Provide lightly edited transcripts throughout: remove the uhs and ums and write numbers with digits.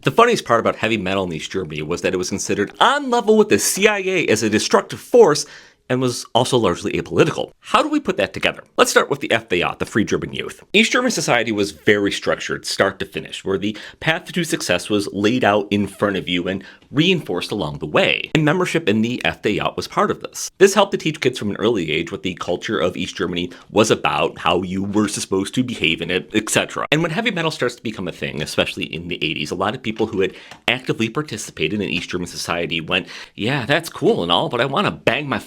The funniest part about heavy metal in East Germany was that it was considered on level with the CIA as a destructive force and was also largely apolitical. How do we put that together? Let's start with the FDJ, the Free German Youth. East German society was very structured, start to finish, where the path to success was laid out in front of you and reinforced along the way. And membership in the FDJ was part of this. This helped to teach kids from an early age what the culture of East Germany was about, how you were supposed to behave in it, etc. And when heavy metal starts to become a thing, especially in the 80s, a lot of people who had actively participated in East German society went, yeah, that's cool and all, but I want to bang my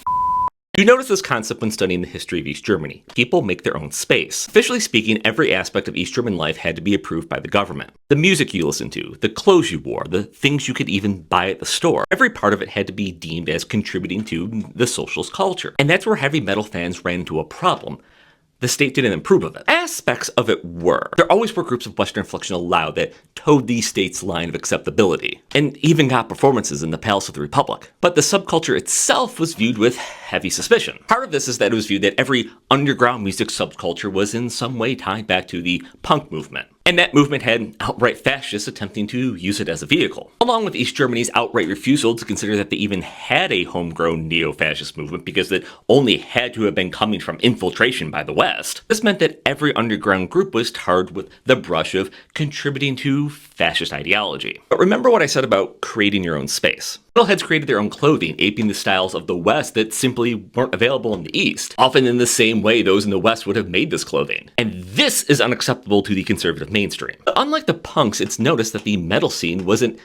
You notice this concept when studying the history of East Germany. People make their own space. Officially speaking, every aspect of East German life had to be approved by the government. The music you listened to, the clothes you wore, the things you could even buy at the store. Every part of it had to be deemed as contributing to the socialist culture. And that's where heavy metal fans ran into a problem. The state didn't approve of it. Aspects of it were. There always were groups of Western inflection allowed that towed the state's line of acceptability, and even got performances in the Palace of the Republic. But the subculture itself was viewed with heavy suspicion. Part of this is that it was viewed that every underground music subculture was in some way tied back to the punk movement. And that movement had outright fascists attempting to use it as a vehicle. Along with East Germany's outright refusal to consider that they even had a homegrown neo-fascist movement because it only had to have been coming from infiltration by the West. This meant that every underground group was tarred with the brush of contributing to fascist ideology. But remember what I said about creating your own space. Metalheads created their own clothing, aping the styles of the West that simply weren't available in the East, often in the same way those in the West would have made this clothing. And this is unacceptable to the conservative mainstream. But unlike the punks, it's noticed that the metal scene wasn't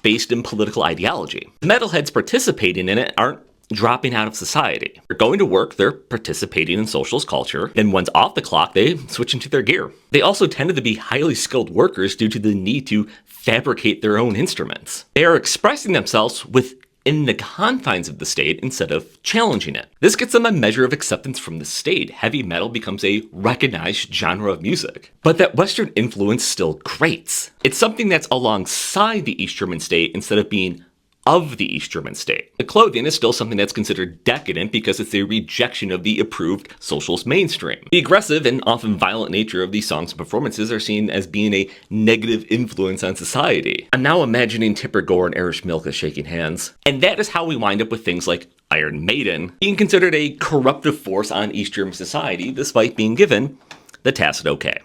based in political ideology. The metalheads participating in it aren't dropping out of society. They're going to work, they're participating in socialist culture, and once off the clock, they switch into their gear. They also tended to be highly skilled workers due to the need to fabricate their own instruments. They are expressing themselves within the confines of the state instead of challenging it. This gets them a measure of acceptance from the state. Heavy metal becomes a recognized genre of music. But that Western influence still grates. It's something that's alongside the East German state instead of being of the East German state. The clothing is still something that's considered decadent because it's a rejection of the approved socialist mainstream. The aggressive and often violent nature of these songs and performances are seen as being a negative influence on society. I'm now imagining Tipper Gore and Erich Milke shaking hands. And that is how we wind up with things like Iron Maiden being considered a corruptive force on East German society despite being given the tacit okay.